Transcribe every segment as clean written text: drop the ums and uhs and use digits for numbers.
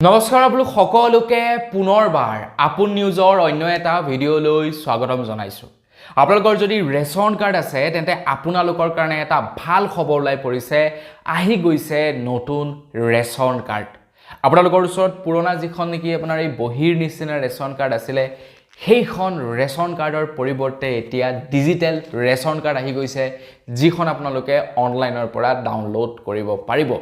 নমস্কাৰ আপোনালোক সকলোকে পুনৰবাৰ আপোন নিউজৰ অন্য এটা ভিডিঅ'লৈ স্বাগতম জনাইছো। আপোনালোকৰ যদি ৰেচন কাৰ্ড আছে তেন্তে আপোনালোকৰ কাৰণে এটা ভাল খবৰ ওলাই পৰিছে, আহি গৈছে নতুন ৰেচন কাৰ্ড। আপোনালোকৰ ওচৰত পুৰণা যিখন নেকি আপোনাৰ এই বহিৰ নিচিনা ৰেচন কাৰ্ড আছিলে, সেইখন ৰেচন কাৰ্ডৰ পৰিৱৰ্তে এতিয়া ডিজিটেল ৰেচন কাৰ্ড আহি গৈছে, যিখন আপোনালোকে অনলাইনৰ পৰা ডাউনলোড কৰিব পাৰিব।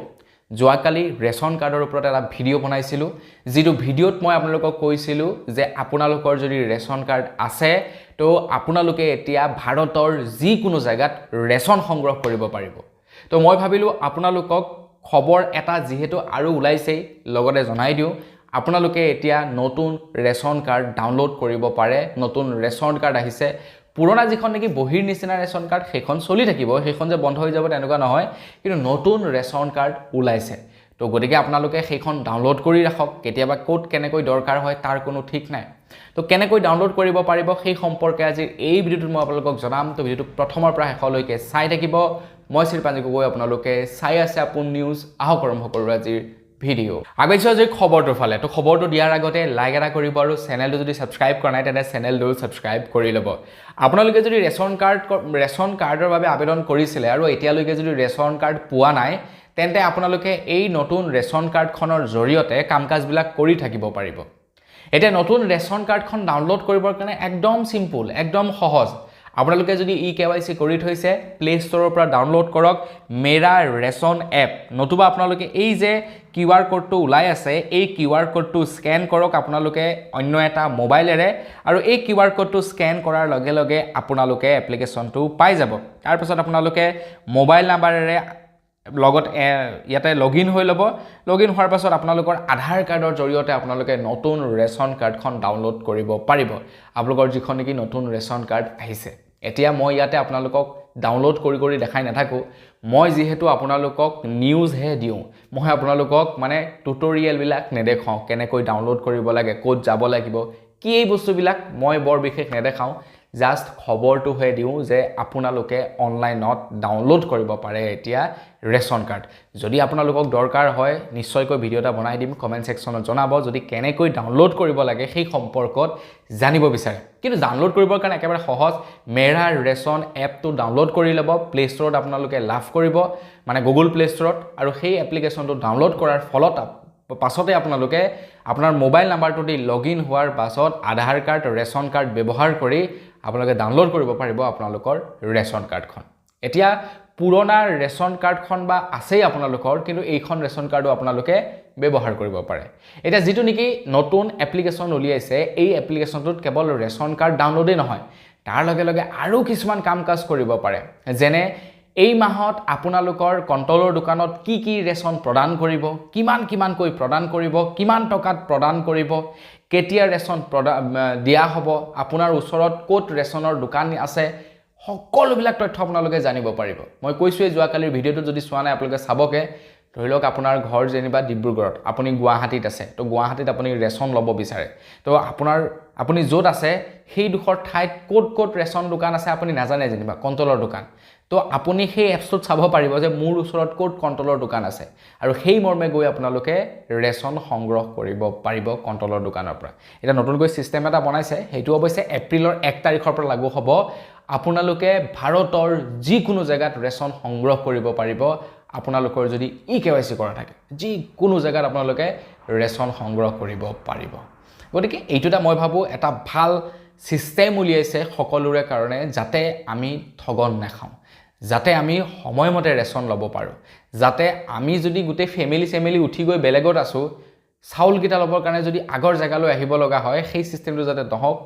যোৱাকালি ৰেচন কাৰ্ডৰ ওপৰত এটা ভিডিঅ' বনাইছিলোঁ, যিটো ভিডিঅ'ত মই আপোনালোকক কৈছিলোঁ যে আপোনালোকৰ যদি ৰেচন কাৰ্ড আছে তো আপোনালোকে এতিয়া ভাৰতৰ যিকোনো জেগাত ৰেচন সংগ্ৰহ কৰিব পাৰিব। তো মই ভাবিলোঁ আপোনালোকক খবৰ এটা যিহেতু আৰু ওলাইছেই লগতে জনাই দিওঁ, আপোনালোকে এতিয়া নতুন ৰেচন কাৰ্ড ডাউনলোড কৰিব পাৰে। নতুন ৰেচন কাৰ্ড আহিছে। পুৰণা যিখন নেকি বহিৰ নিচিনা ৰেচন কাৰ্ড সেইখন চলি থাকিব, সেইখন যে বন্ধ হৈ যাব তেনেকুৱা নহয়, কিন্তু নতুন ৰেচন কাৰ্ড ওলাইছে। তো গতিকে আপোনালোকে সেইখন ডাউনলোড কৰি ৰাখক। কেতিয়াবা ক'ত কেনেকৈ দৰকাৰ হয় তাৰ কোনো ঠিক নাই। তো কেনেকৈ ডাউনলোড কৰিব পাৰিব সেই সম্পৰ্কে আজি এই ভিডিঅ'টোত মই আপোনালোকক জনাম। তো ভিডিঅ'টো প্ৰথমৰ পৰা শেষলৈকে চাই থাকিব। মই শ্ৰীপাঞ্জি গগৈ, আপোনালোকে চাই আছে আপোন নিউজ। আহক আৰম্ভ কৰোঁ আজিৰ ভিডিঅ'। আগবাঢ়িছোঁ আজিৰ খবৰটোৰ ফালে। তো খবৰটো দিয়াৰ আগতে লাইক এটা কৰিব আৰু চেনেলটো যদি ছাবস্ক্ৰাইব কৰা নাই তেন্তে চেনেলটো ছাবস্ক্ৰাইব কৰি ল'ব। আপোনালোকে যদি ৰেচন কাৰ্ডৰ বাবে আবেদন কৰিছিলে আৰু এতিয়ালৈকে যদি ৰেচন কাৰ্ড পোৱা নাই তেন্তে আপোনালোকে এই নতুন ৰেচন কাৰ্ডখনৰ জৰিয়তে কাম কাজবিলাক কৰি থাকিব পাৰিব। এতিয়া নতুন ৰেচন কাৰ্ডখন ডাউনলোড কৰিবৰ কাৰণে একদম চিম্পুল, একদম সহজ। আপোনালোকে যদি KYC কৰি থৈছে, প্লে ষ্টৰৰ পৰা ডাউনলোড কৰক মেৰা ৰেচন এপ, নতুবা আপোনালোকে এই যে QR কোডটো ওলাই আছে এই QR কোডটো স্কেন কৰক আপোনালোকে অন্য এটা মোবাইলেৰে, আৰু এই QR কোডটো স্কেন কৰাৰ লগে লগে আপোনালোকে এপ্লিকেশ্যনটো পাই যাব। তাৰপিছত আপোনালোকে মোবাইল নাম্বাৰেৰে লগত ইয়াতে লগইন হৈ ল'ব। লগইন হোৱাৰ পাছত আপোনালোকৰ আধাৰ কাৰ্ডৰ জৰিয়তে আপোনালোকে নতুন ৰেচন কাৰ্ডখন ডাউনলোড কৰিব পাৰিব। আপোনালোকৰ যিখন নেকি নতুন ৰেচন কাৰ্ড আহিছে। এতিয়া মই ইয়াতে আপোনালোকক ডাউনলোড কৰি দেখাই নাথাকোঁ। মই যিহেতু আপোনালোকক নিউজহে দিওঁ, মই আপোনালোকক মানে টিউটৰিয়েলবিলাক নেদেখাওঁ, কেনেকৈ ডাউনলোড কৰিব লাগে, ক'ত যাব লাগিব, কি এই বস্তুবিলাক মই বৰ বিশেষ নেদেখাওঁ। জাষ্ট খবৰটোহে দিওঁ যে আপোনালোকে অনলাইনত ডাউনলোড কৰিব পাৰে এতিয়া ৰেচন কাৰ্ড। যদি আপোনালোকক দৰকাৰ হয় নিশ্চয়কৈ ভিডিঅ' এটা বনাই দিম, কমেণ্ট ছেকশ্যনত জনাব যদি কেনেকৈ ডাউনলোড কৰিব লাগে সেই সম্পৰ্কত জানিব বিচাৰে। কিন্তু ডাউনলোড কৰিবৰ কাৰণে একেবাৰে সহজ। মেৰা ৰেচন এপটো ডাউনলোড কৰি ল'ব, প্লে ষ্টৰত আপোনালোকে লাভ কৰিব, মানে গুগল প্লে ষ্টৰত, আৰু সেই এপ্লিকেশ্যনটো ডাউনলোড কৰাৰ ফলত পাছতে আপোনালোকে আপোনাৰ মোবাইল নাম্বাৰটো দি লগইন হোৱাৰ পাছত আধাৰ কাৰ্ড, ৰেচন কাৰ্ড ব্যৱহাৰ কৰি আপোনালোকে ডাউনলোড কৰিব পাৰিব আপোনালোকৰ ৰেচন কাৰ্ডখন। এতিয়া পুৰণা ৰেচন কাৰ্ডখন বা আছেই আপোনালোকৰ, কিন্তু এইখন ৰেচন কাৰ্ডো আপোনালোকে ব্যৱহাৰ কৰিব পাৰে। এতিয়া যিটো নেকি নতুন এপ্লিকেশ্যন উলিয়াইছে, এই এপ্লিকেশ্যনটোত কেৱল ৰেচন কাৰ্ড ডাউনলোডেই নহয়, তাৰ লগে লগে আৰু কিছুমান কাম কাজ কৰিব পাৰে। যেনে এই মাহত আপোনালোকৰ কণ্ট্ৰলৰ দোকানত কি ৰেচন প্ৰদান কৰিব, কিমানকৈ প্ৰদান কৰিব, কিমান টকাত প্ৰদান কৰিব, কেতিয়া ৰেচন দিয়া হ'ব, আপোনাৰ ওচৰত ক'ত ৰেচনৰ দোকান আছে, সকলোবিলাক তথ্য আপোনালোকে জানিব পাৰিব। মই কৈছোঁৱেই যোৱাকালিৰ ভিডিঅ'টো যদি চোৱা নাই আপোনালোকে চাবকে। ধৰি লওক আপোনাৰ ঘৰ যেনিবা ডিব্ৰুগড়ত, আপুনি গুৱাহাটীত আছে, তো গুৱাহাটীত আপুনি ৰেচন ল'ব বিচাৰে। তো আপুনি য'ত আছে সেইডোখৰ ঠাইত ক'ত ৰেচন দোকান আছে আপুনি নাজানে, যেনিবা কণ্ট্ৰলৰ দোকান, তো আপুনি সেই এপছটোত চাব পাৰিব যে মোৰ ওচৰত ক'ত কণ্ট্ৰলৰ দোকান আছে, আৰু সেই মৰ্মে গৈ আপোনালোকে ৰেচন সংগ্ৰহ কৰিব পাৰিব কণ্ট্ৰলৰ দোকানৰ পৰা। এতিয়া নতুনকৈ ছিষ্টেম এটা বনাইছে, সেইটো অৱশ্যে এপ্ৰিলৰ 1 তাৰিখৰ পৰা লাগু হ'ব। আপোনালোকে ভাৰতৰ যিকোনো জেগাত ৰেচন সংগ্ৰহ কৰিব পাৰিব আপোনালোকৰ যদি KYC কৰা থাকে। যিকোনো জেগাত আপোনালোকে ৰেচন সংগ্ৰহ কৰিব পাৰিব। গতিকে এইটোটা মই ভাবোঁ এটা ভাল ছিষ্টেম উলিয়াইছে সকলোৰে কাৰণে, যাতে আমি ঠগন নাখাওঁ, যাতে আমি সময়মতে ৰেচন ল'ব পাৰোঁ, যাতে আমি যদি গোটেই ফেমিলি উঠি গৈ বেলেগত আছোঁ, চাউলকেইটা ল'বৰ কাৰণে যদি আগৰ জেগালৈ আহিব লগা হয়, সেই ছিষ্টেমটো যাতে নহওক,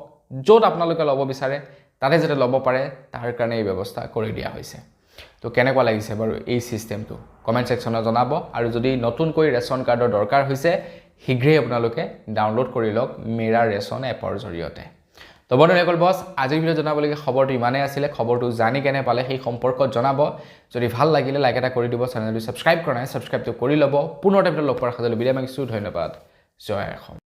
য'ত আপোনালোকে ল'ব বিচাৰে তাতে যাতে ল'ব পাৰে, তাৰ কাৰণে এই ব্যৱস্থা কৰি দিয়া হৈছে। তো কেনেকুৱা লাগিছে বাৰু এই ছিষ্টেমটো কমেণ্ট ছেকশ্যনত জনাব। আৰু যদি নতুনকৈ ৰেচন কাৰ্ডৰ দৰকাৰ হৈছে শীঘ্ৰেই আপোনালোকে ডাউনলোড কৰি লওক মেৰা ৰেচন এপৰ জৰিয়তে। তো বন্ধুসকল, বছ আজিৰ ভিডিঅ'ত জনাবলগীয়া খবৰটো ইমানেই আছিলে। খবৰটো জানি কেনে পালে সেই সম্পৰ্কত জনাব। যদি ভাল লাগিলে লাইক এটা কৰি দিব, চেনেলটো ছাবস্ক্ৰাইব কৰা নাই ছাবস্ক্ৰাইবটো কৰি ল'ব। পুনৰ এটা ভিডিঅ'ত লগ পোৱাৰ সাজলৈ বিদায় মাগিছোঁ। ধন্যবাদ। জয় অসম।